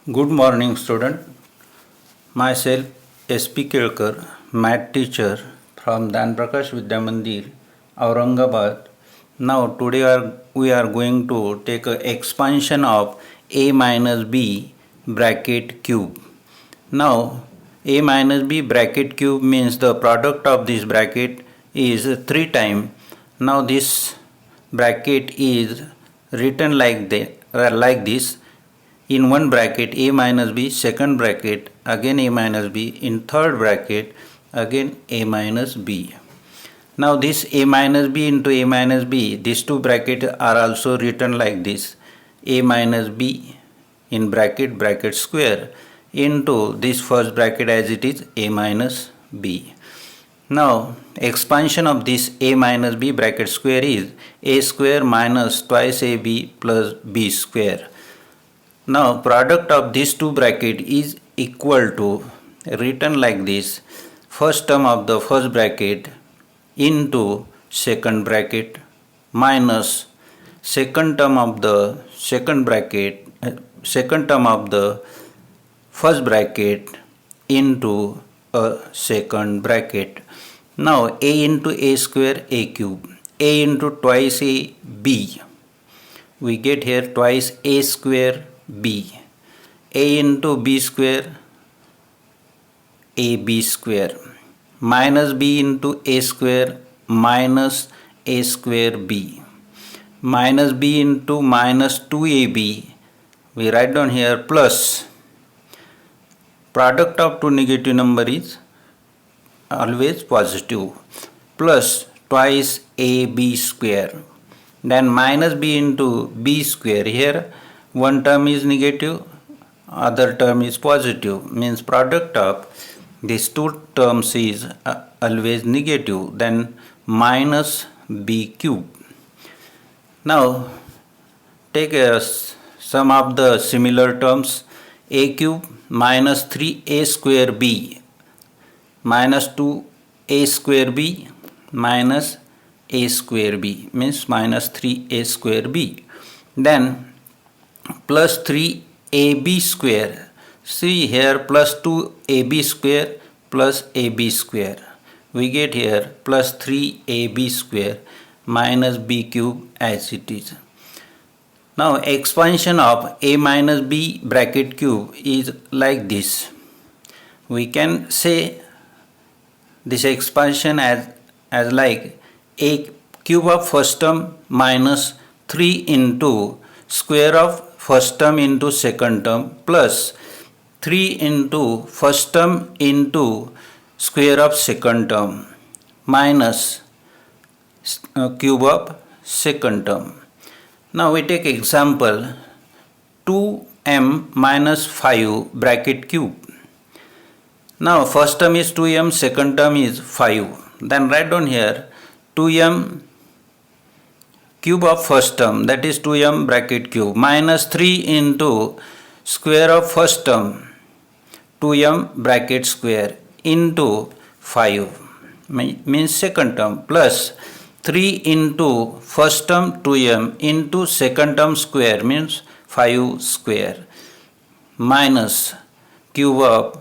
Good morning, student. Myself, S.P. Kelkar, math teacher from Dan Prakash Vidya Mandir, Aurangabad. Now, today we are going to take an expansion of a minus b bracket cube. Now, a minus b bracket cube means the product of this bracket is 3 times. Now, this bracket is written like this. In one bracket a minus b, second bracket again a minus b, in third bracket again a minus b. Now this a minus b into a minus b, these two brackets are also written like this: a minus b in bracket square into this first bracket as it is a minus b. Now expansion of this a minus b bracket square is a square minus twice ab plus b square. Now product of these two brackets is equal to, written like this: first term of the first bracket into second bracket minus second term of the second term of the first bracket into a second bracket. Now a into a square a cube, a into twice a b, we get here twice a square b, a into b square ab square, minus b into a square minus a square b, minus b into minus 2ab, we write down here, plus product of two negative number is always positive, plus twice ab square, then minus b into b square. Here one term is negative, other term is positive, means product of these two terms is always negative, then minus b cube. Now take a sum of the similar terms: a cube minus 3a square b minus 2a square b minus a square b, means minus 3a square b, then plus 3ab square. See here, plus 2ab square plus ab square, we get here plus 3ab square minus b cube as it is. Now expansion of a minus b bracket cube is like this. We can say this expansion as like a cube of first term minus 3 into square of first term into second term plus 3 into first term into square of second term minus cube of second term. Now we take example 2m minus 5 bracket cube. Now first term is 2m, second term is 5. Then write down here 2m cube of first term, that is 2m bracket cube, minus 3 into square of first term 2m bracket square into 5, means second term, plus 3 into first term 2m into second term square, means 5 square, minus cube of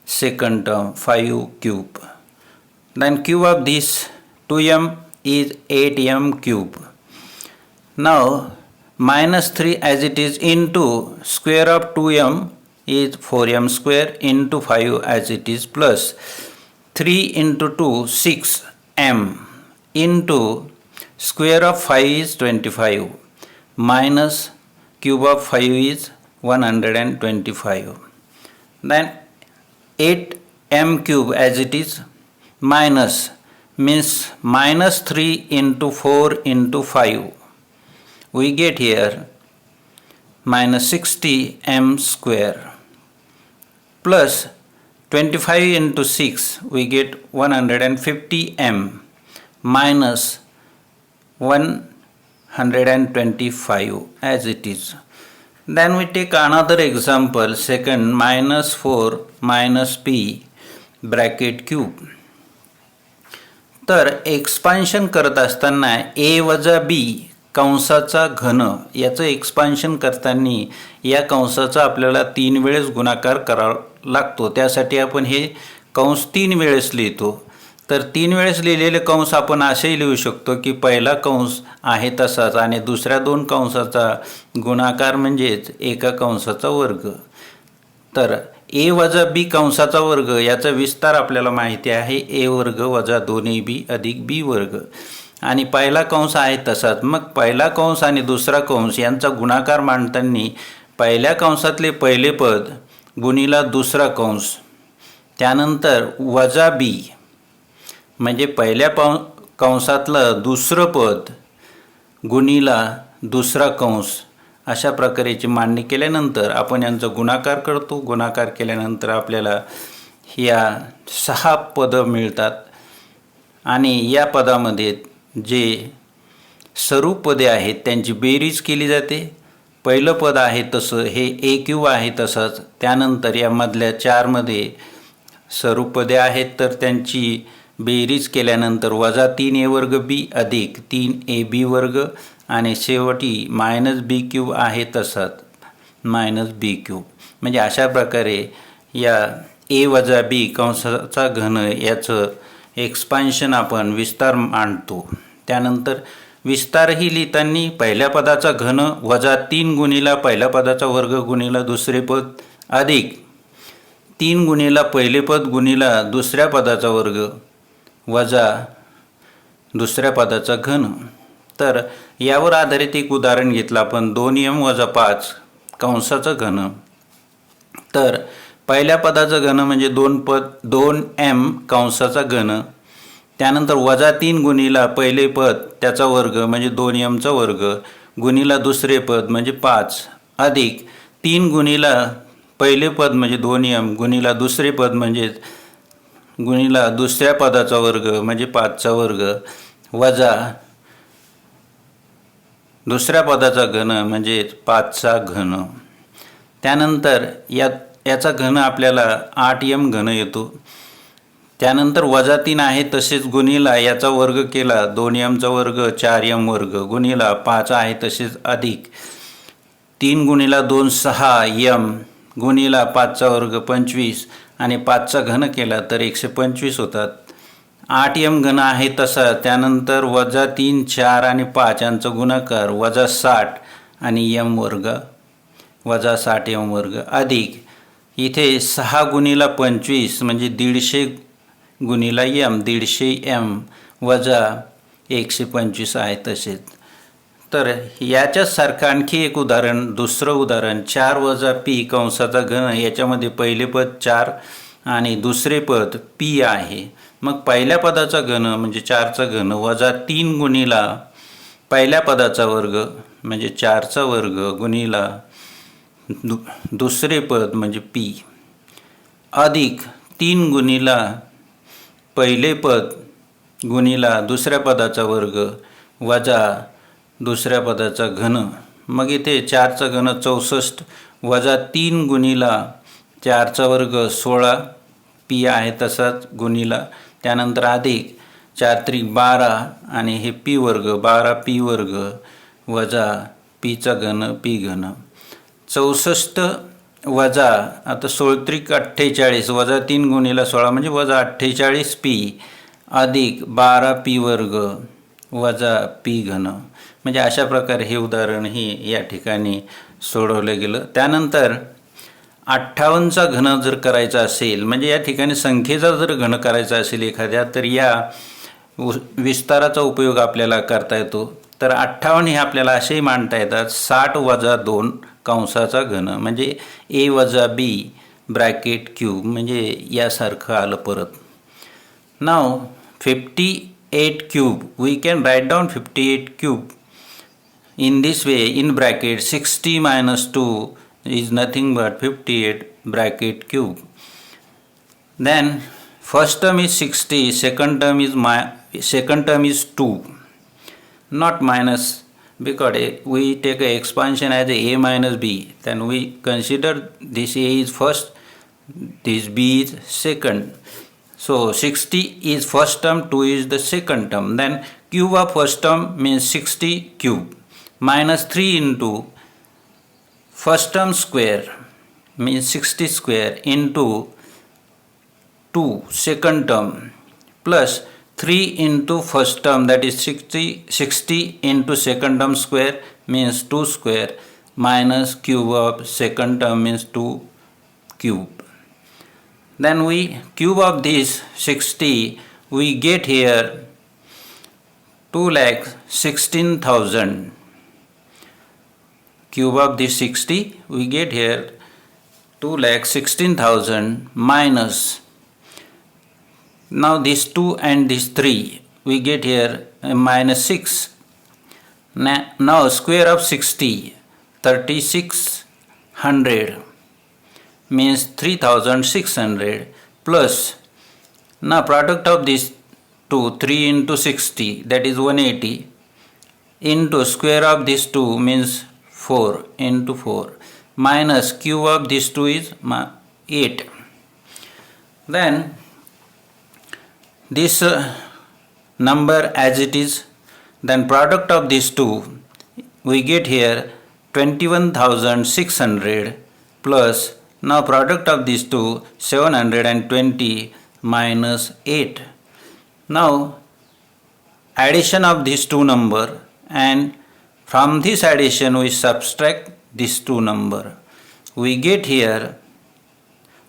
second term 5 cube. Then cube of this 2m is 8m cube. Now minus 3 as it is into square of 2m is 4m square into 5 as it is, plus 3 into 2 6m into square of 5 is 25 minus cube of 5 is 125. Then 8m cube as it is, minus means minus 3 into 4 into 5, we get here minus 60m square, plus 25 into 6, we get 150m minus 125 as it is. Then we take another example, second, minus 4 minus p bracket cube. तर expansion करत असताना a वजा b कंसाचा घन याचं expansion करताना या कंसाचा आपल्याला 3 वेळेस गुणाकार करावा लागतो. त्यासाठी आपण हे कंस 3 वेळेस लिहितो. तर 3 वेळेस लिहिलेले कंस आपण असेही लिहू शकतो की पहिला कंस आहे तसाच आणि दुसऱ्या 2 कंसाचा गुणाकार म्हणजेच एका कंसाचा वर्ग. तर ए वजा बी कंसाचा वर्ग याचा विस्तार आपल्याला माहिती आहे, ए वर्ग वजा 2ab अधिक बी वर्ग. आणि पहिला कंस आहे तसाच. मग पहिला कंस आणि दुसरा कंस यांचा गुणाकार मांडताना पहिल्या कंसातले पहिले पद गुणिला दुसरा कंस, त्यानंतर वजा बी म्हणजे पहिल्या कंसातलं दुसरं पद गुणिला दुसरा कंस, अशा प्रकारेची मांडणी केल्यानंतर आपण यांचा गुणाकार करतो. गुणाकार केल्यानंतर आपल्याला या 6 पदं मिळतात आणि या पदामध्ये जे सर्व पदे आहेत त्यांची बेरीज केली जाते. पहिलं पद आहे तसं हे ए क्यू आहे तसंच. त्यानंतर यामधल्या 4मध्ये सर्व पदे आहेत तर त्यांची बेरीज केल्यानंतर वजा 3a वर्ग बी अधिक 3ab वर्ग आणि शेवटी मायनस बी क्यूब आहे तसाच मायनस बी क्यूब. म्हणजे अशा प्रकारे या ए वजा बी कंसाचा घन याचं एक्सपान्शन आपण विस्तार मांडतो. त्यानंतर विस्तारही लिहिताना पहिल्या पदाचा घन वजा 3 गुणिला पहिल्या पदाचा वर्ग गुणिला दुसरे पद अधिक 3 गुणिला पहिले पद गुणिला दुसऱ्या पदाचा वर्ग वजा दुसऱ्या पदाचा घन. तर यावर आधारित एक उदाहरण घेतलं आपण. 2m वजा 5 कंसाचं घन. तर पहिल्या पदाचं घन म्हणजे 2m कंसाचा घन, त्यानंतर वजा 3 गुणिला पहिले पद त्याचा वर्ग म्हणजे 2mचा वर्ग गुणिला दुसरे पद म्हणजे 5 अधिक 3 गुणिला पहिले पद म्हणजे 2m गुणिला दुसरे पद म्हणजे गुणिला दुसऱ्या पदाचा वर्ग म्हणजे 5चा वर्ग वजा दुसऱ्या पदाचा घन म्हणजे 5चा घन. त्यानंतर याचा घन आपल्याला 8m घन येतो. त्यानंतर वजा 3 आहे तसेच गुणिला याचा वर्ग केला 2mचा वर्ग 4m वर्ग गुणिला 5 आहे तसेच अधिक 3 गुणिला 2 6m गुणिला 5चा वर्ग 25 आणि 5चा घन केला तर 125 होतात. 8m घन आहे तसा. त्यानंतर वजा 3 4 आणि 5 यांचा गुणाकार वजा 60 आणि m वर्ग वजा 60m वर्ग अधिक इथे 6 गुणिला 25 म्हणजे 150 गुणिला m 150m वजा 125 आहे तसेच. तर याच्यासारखं आणखी एक उदाहरण, दुसरं उदाहरण 4 वजा p कंसाचा घन. याच्यामध्ये पहिले पद 4 आणि दुसरे पद p आहे. मग पहिल्या पदाचा घन म्हणजे 4चा घन वजा 3 गुणिला पहिल्या पदाचा वर्ग म्हणजे 4चा वर्ग गुणिला दुसरे पद म्हणजे p अधिक 3 गुणिला पहिले पद गुणिला दुसऱ्या पदाचा वर्ग वजा दुसऱ्या पदाचा घन. मग इथे 4चा घन 64 वजा 3 गुणिला 4चा वर्ग 16 p आहे तसाच गुणिला त्यानंतर अधिक 4 त्रिक 12 आणि हे p वर्ग 12p वर्ग वजा pचा घन p घन. 64 वजा आता 16 त्रिक 48 वजा 3 गुणिला 16 म्हणजे वजा 48p अधिक 12p वर्ग वजा p घन. म्हणजे अशा प्रकारे हे उदाहरणही या ठिकाणी सोडवलं गेलं. त्यानंतर 58चा घन जर करायचा असेल म्हणजे या ठिकाणी संख्येचा जर घन करायचा असेल एखाद्या तर या विस्ताराचा उपयोग आपल्याला करता येतो. तर 58 हे आपल्याला असेही मांडता येतात 60 वजा 2 कंसाचा घन म्हणजे a वजा b ब्रॅकेट क्यूब म्हणजे यासारखं आलं परत. नाव 58 cube we can write down 58 cube in this way in bracket 60 minus 2 is nothing but 58 bracket cube. Then first term is 60, second term is 2, not minus, because we take a expansion as a minus b, then we consider this a is first, this b is second. So 60 is first term, 2 is the second term. Then cube of first term means 60 cube. minus 3 into first term square means 60 square into 2 second term plus 3 into first term, that is 60 into second term square means 2 square, minus cube of second term means 2 cube. Then we cube of this 60, we get here 2,16,000. Cube of this 60, we get here 2,16,000 minus, now this 2 and this 3, we get here minus 6. Now square of 60, 3,600 means 3,600 plus, now product of this 2, 3 into 60, that is 180, into square of this 2 means 4 into 4, minus cube of this 2 is 8. Then this number as it is, then product of these two, we get here 21,600 plus, now product of these two 720 minus 8. Now addition of these two number, and from this addition we subtract these two number, we get here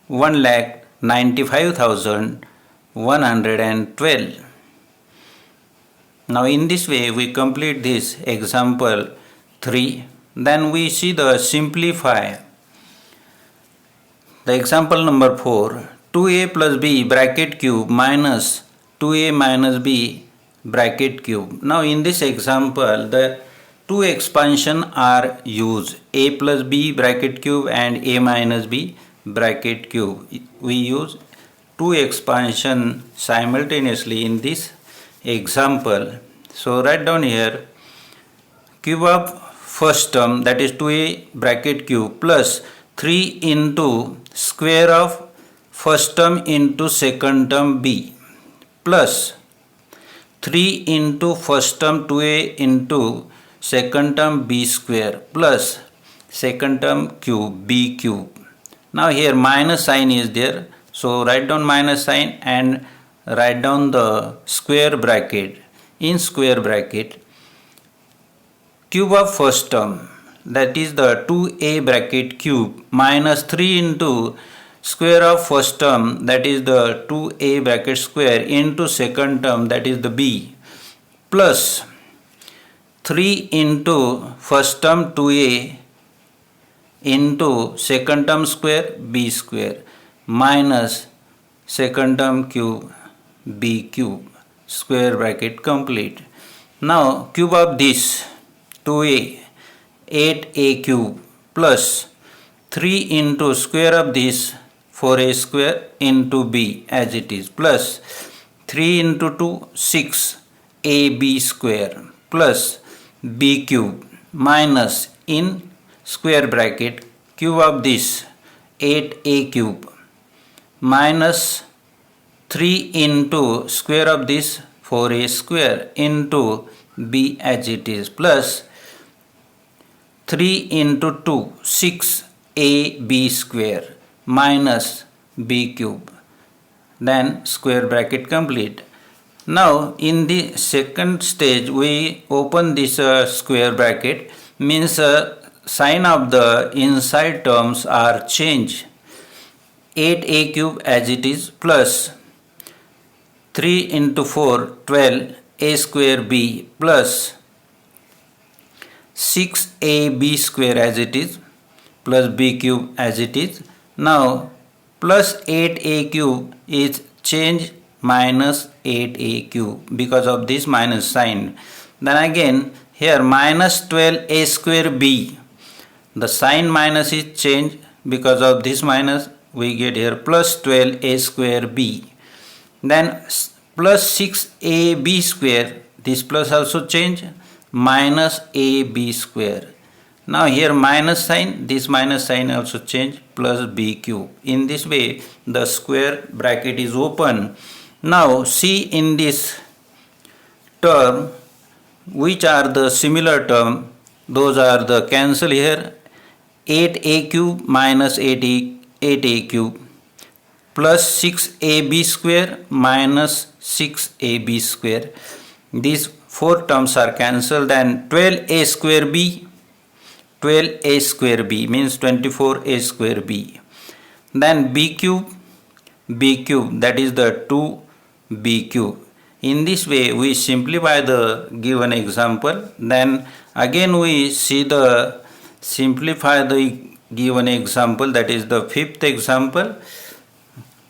1,95,112. Now in this way we complete this example 3. Then we see the simplify. The example number 4, 2a plus b bracket cube minus 2a minus b bracket cube. Now in this example the two expansion are used, a plus b bracket cube and a minus b bracket cube. We use two expansion simultaneously in this example. So write down here cube of first term, that is 2a bracket cube, plus 3 into square of first term into second term b, plus 3 into first term 2a into second term b square, plus second term cube b cube. Now here minus sign is there, so write down minus sign and write down the square bracket. In square bracket, cube of first term, that is the 2a bracket cube, minus 3 into square of first term, that is the 2a bracket square, into second term, that is the b, plus 3 into first term 2a into second term square b square, minus second term cube b cube. Square bracket complete. Now cube of this 2a, 8a cube, plus 3 into square of this 4a square into b as it is, plus 3 into 2 6ab square, plus b cube, minus in square bracket cube of this 8a cube, minus 3 into square of this 4a square into b as it is, plus 3 into 2 6ab square minus b cube. Then square bracket complete. Now in the second stage we open this square bracket, means sign of the inside terms are changed. 8a cube as it is, plus 3 into 4 12 a square b, plus 6ab square as it is, plus b cube as it is. Now plus 8a cube is changed minus 8a cube because of this minus sign. Then again here minus 12a square b, the sign minus is changed because of this minus, we get here plus 12a square b. Then plus 6ab square, this plus also change, minus ab square. Now here minus sign, this minus sign also change, plus b cube. In this way the square bracket is open. Now see in this term which are the similar term those are the cancel here. 8a cube minus 8a cube plus 6ab square minus 6ab square. These four terms are cancelled, and 12a square b, 12a square b means 24a square b. Then b cube, that is the 2b cube. In this way we simplify the given example. Then again we see the simplify the given example, that is the fifth example.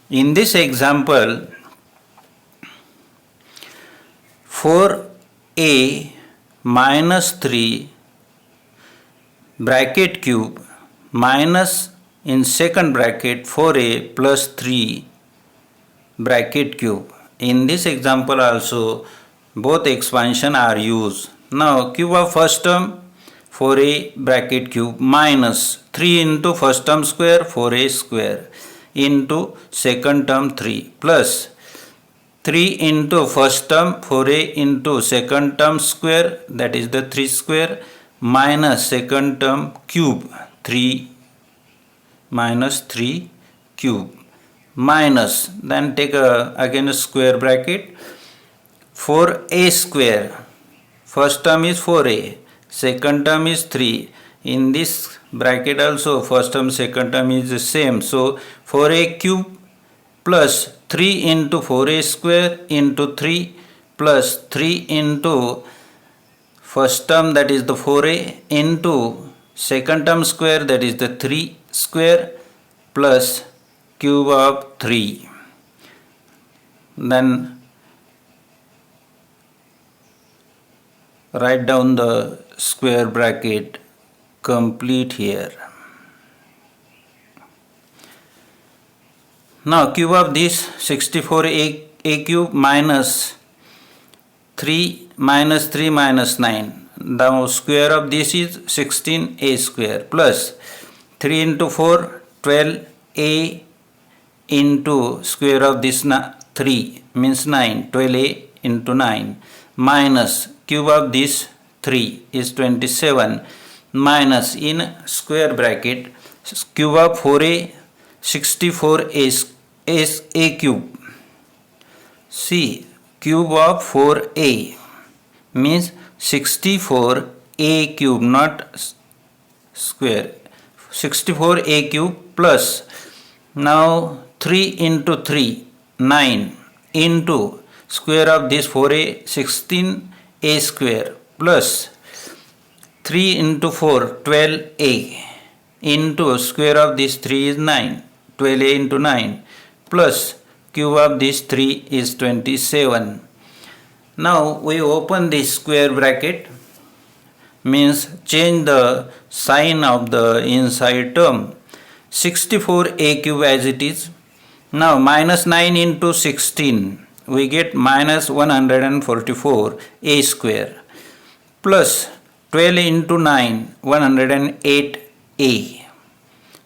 In this example, 4a minus 3 bracket cube minus in second bracket 4a plus 3 bracket cube. In this example also both expansion are used. Now cube of first term 4a bracket cube minus 3 into first term square 4a square into second term 3 plus 3 into first term 4a into second term square, that is the 3 square, minus second term cube 3 minus 3 cube minus, then take again a square bracket, 4a square, first term is 4a, second term is 3. In this bracket also first term second term is the same, so 4a cube plus 3 into 4a square into 3 plus 3 into first term, that is the 4a, into second term square, that is the 3 square, plus cube of 3. Then write down the square bracket complete here. Now cube of this 64a cube minus 3 minus 3 minus 9. The square of this is 16a square plus 3 into 4 12a into square of this 3 means 9, 12a into 9 minus cube of this 3 is 27 minus in square bracket cube of 4a 64a a cube. See, cube of 4a means 64a cube, not square, 64a cube plus now 3 into 3 9 into square of this 4a 16a square plus 3 into 4 12a into square of this 3 is 9, 12a into 9 plus cube of this 3 is 27. Now we open this square bracket, means change the sign of the inside term. 64a cube as it is. Now minus 9 into 16 we get minus 144a square plus 12 into 9 108a,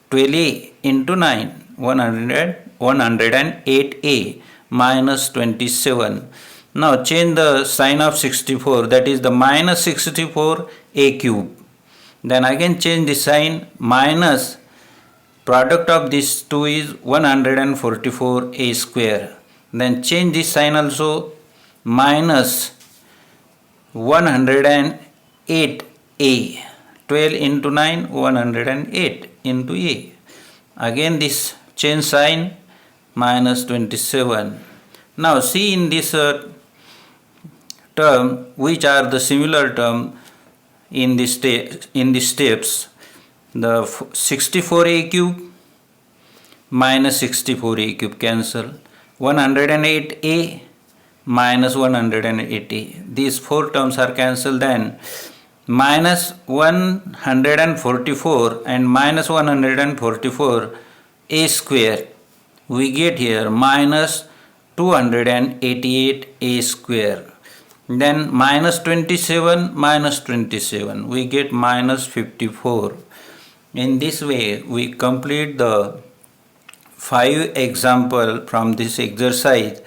12a into 9 108a minus 27. Now change the sign of 64, that is the minus 64a cube. Then again change the sign, minus product of these two is 144a square. Then change this sign also, minus 108a, 12 into 9 108 into a. Again this change sign, minus 27. Now see in this term which are the similar term in the steps. The 64a cube minus 64a cube cancel, 108a minus 108a, these four terms are cancelled. Then minus 144 and minus 144 a square, we get here minus 288 a square. Then minus 27 minus 27, we get minus 54. In this way we complete the 5 example from this exercise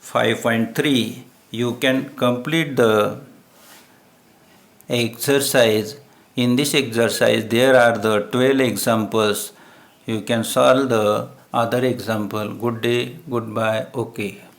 5.3. You can complete the exercise. In this exercise there are the 12 examples. You can solve the other example. Good day, goodbye, okay.